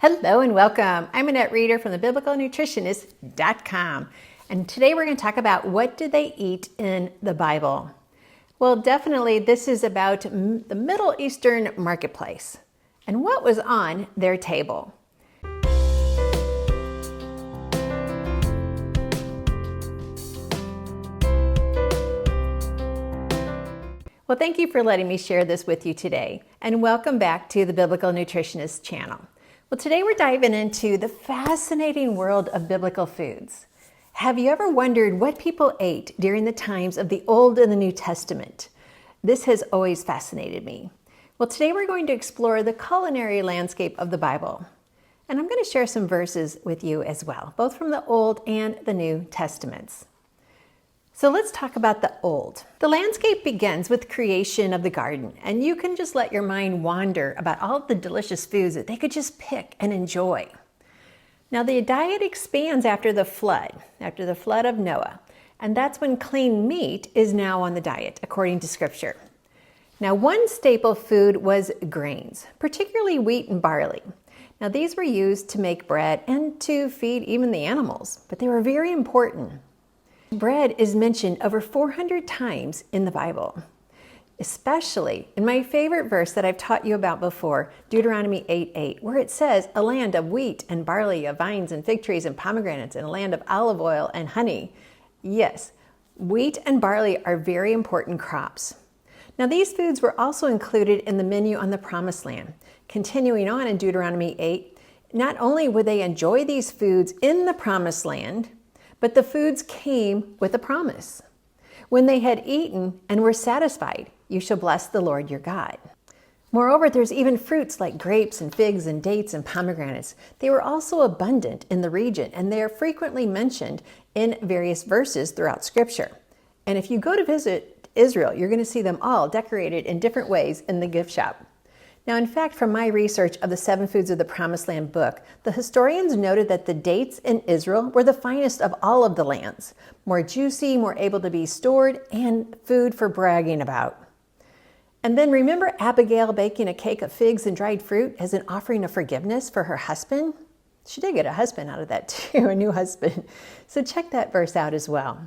Hello and welcome. I'm Annette Reeder from thebiblicalnutritionist.com. And today we're going to talk about what do they eat in the Bible. Well, definitely this is about the Middle Eastern marketplace and what was on their table. Well, thank you for letting me share this with you today, and welcome back to the Biblical Nutritionist channel. Well, today we're diving into the fascinating world of biblical foods. Have you ever wondered what people ate during the times of the Old and the New Testament? This has always fascinated me. Well, today we're going to explore the culinary landscape of the Bible. And I'm going to share some verses with you as well, both from the Old and the New Testaments. So let's talk about the Old. The landscape begins with creation of the garden, and you can just let your mind wander about all of the delicious foods that they could just pick and enjoy. Now the diet expands after the flood of Noah, and that's when clean meat is now on the diet, according to Scripture. Now one staple food was grains, particularly wheat and barley. Now these were used to make bread and to feed even the animals, but they were very important. Bread is mentioned over 400 times in the Bible, especially in my favorite verse that I've taught you about before, Deuteronomy 8:8, where it says, a land of wheat and barley, of vines and fig trees and pomegranates, and a land of olive oil and honey. Yes, wheat and barley are very important crops. Now these foods were also included in the menu on the Promised Land. Continuing on in Deuteronomy 8, not only would they enjoy these foods in the Promised Land, but the foods came with a promise. When they had eaten and were satisfied, you shall bless the Lord your God. Moreover, there's even fruits like grapes and figs and dates and pomegranates. They were also abundant in the region, and they are frequently mentioned in various verses throughout Scripture. And if you go to visit Israel, you're going to see them all decorated in different ways in the gift shop. Now, in fact, from my research of the 7 Foods of the Promised Land book, the historians noted that the dates in Israel were the finest of all of the lands, more juicy, more able to be stored, and food for bragging about. And then remember Abigail baking a cake of figs and dried fruit as an offering of forgiveness for her husband? She did get a husband out of that too, a new husband. So check that verse out as well.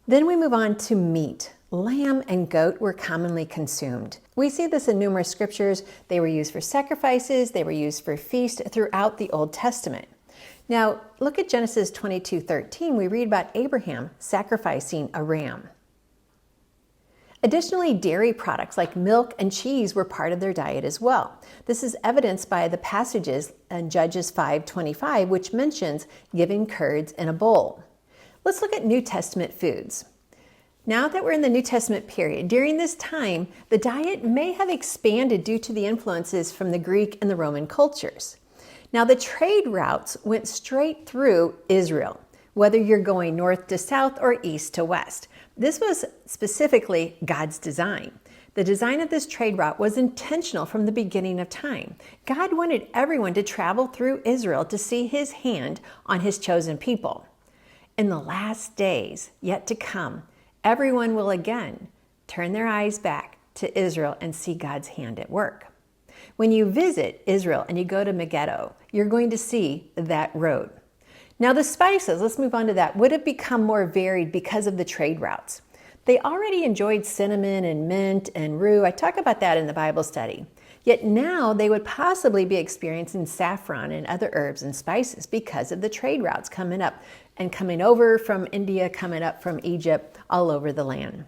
Then we move on to meat. Lamb and goat were commonly consumed. We see this in numerous scriptures. They were used for sacrifices. They were used for feasts throughout the Old Testament. Now, look at Genesis 22:13. We read about Abraham sacrificing a ram. Additionally, dairy products like milk and cheese were part of their diet as well. This is evidenced by the passages in Judges 5:25, which mentions giving curds in a bowl. Let's look at New Testament foods. Now that we're in the New Testament period, during this time, the diet may have expanded due to the influences from the Greek and the Roman cultures. Now, the trade routes went straight through Israel, whether you're going north to south or east to west. This was specifically God's design. The design of this trade route was intentional from the beginning of time. God wanted everyone to travel through Israel to see His hand on His chosen people. In the last days yet to come, everyone will again turn their eyes back to Israel and see God's hand at work. When you visit Israel and you go to Megiddo, you're going to see that road. Now the spices, let's move on to that, would have become more varied because of the trade routes. They already enjoyed cinnamon and mint and rue. I talk about that in the Bible study. Yet now they would possibly be experiencing saffron and other herbs and spices because of the trade routes coming up and coming over from India, coming up from Egypt, all over the land.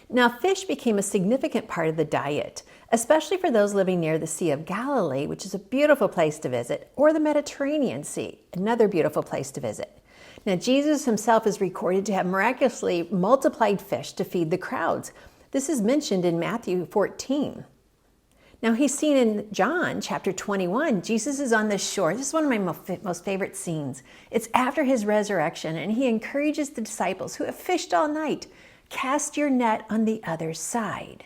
Now, fish became a significant part of the diet, especially for those living near the Sea of Galilee, which is a beautiful place to visit, or the Mediterranean Sea, another beautiful place to visit. Now, Jesus himself is recorded to have miraculously multiplied fish to feed the crowds. This is mentioned in Matthew 14. Now he's seen in John chapter 21, Jesus is on the shore. This is one of my most favorite scenes. It's after his resurrection, and he encourages the disciples who have fished all night, cast your net on the other side.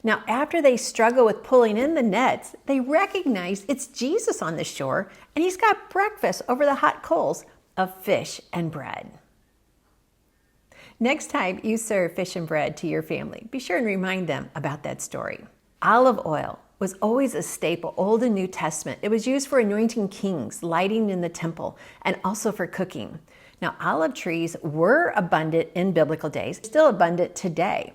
Now, after they struggle with pulling in the nets, they recognize it's Jesus on the shore, and he's got breakfast over the hot coals of fish and bread. Next time you serve fish and bread to your family, be sure and remind them about that story. Olive oil was always a staple, Old and New Testament. It was used for anointing kings, lighting in the temple, and also for cooking. Now, olive trees were abundant in biblical days, still abundant today.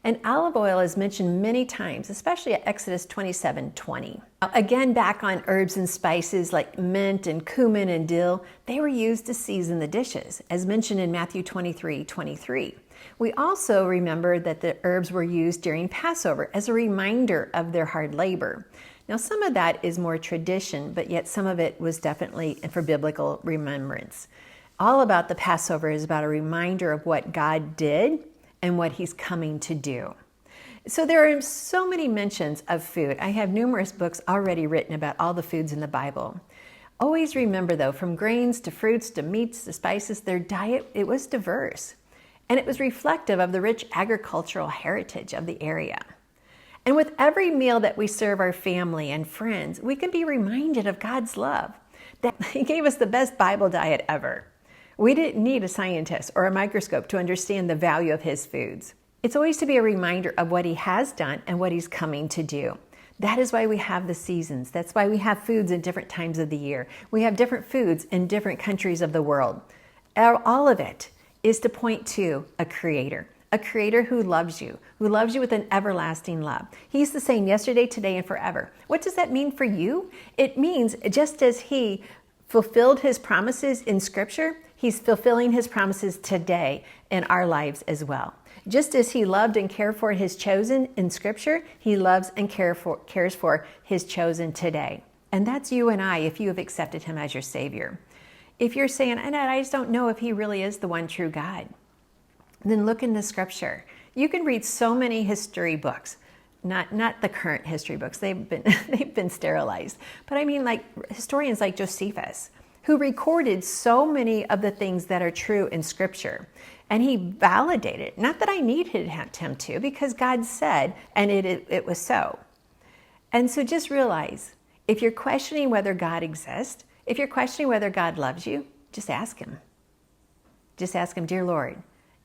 And olive oil is mentioned many times, especially at Exodus 27:20. Again, back on herbs and spices like mint and cumin and dill, they were used to season the dishes, as mentioned in Matthew 23:23. We also remember that the herbs were used during Passover as a reminder of their hard labor. Now, some of that is more tradition, but yet some of it was definitely for biblical remembrance. All about the Passover is about a reminder of what God did and what he's coming to do. So there are so many mentions of food. I have numerous books already written about all the foods in the Bible. Always remember though, from grains to fruits to meats to spices, their diet, it was diverse. And it was reflective of the rich agricultural heritage of the area. And with every meal that we serve our family and friends, we can be reminded of God's love, that he gave us the best Bible diet ever. We didn't need a scientist or a microscope to understand the value of his foods. It's always to be a reminder of what he has done and what he's coming to do. That is why we have the seasons. That's why we have foods in different times of the year. We have different foods in different countries of the world. All of it is to point to a creator who loves you with an everlasting love. He's the same yesterday, today, and forever. What does that mean for you? It means just as he fulfilled his promises in Scripture, he's fulfilling his promises today in our lives as well. Just as he loved and cared for his chosen in Scripture, he loves and cares for his chosen today. And that's you and I if you have accepted him as your Savior. If you're saying, Annette, I just don't know if he really is the one true God, then look in the Scripture. You can read so many history books. Not the current history books, they've been sterilized. But I mean like historians like Josephus, who recorded so many of the things that are true in Scripture. And he validated, not that I needed him to, because God said, and it was so. And so just realize, if you're questioning whether God exists, if you're questioning whether God loves you, just ask him. Just ask him, dear Lord,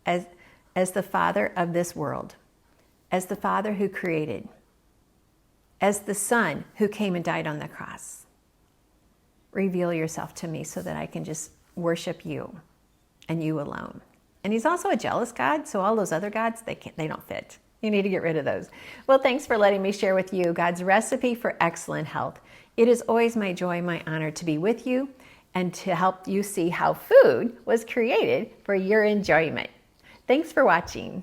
as the Father of this world, as the Father who created, as the Son who came and died on the cross, reveal yourself to me so that I can just worship you and you alone. And he's also a jealous God, so all those other gods, they don't fit. You need to get rid of those. Well, thanks for letting me share with you God's recipe for excellent health. It is always my joy, my honor to be with you and to help you see how food was created for your enjoyment. Thanks for watching.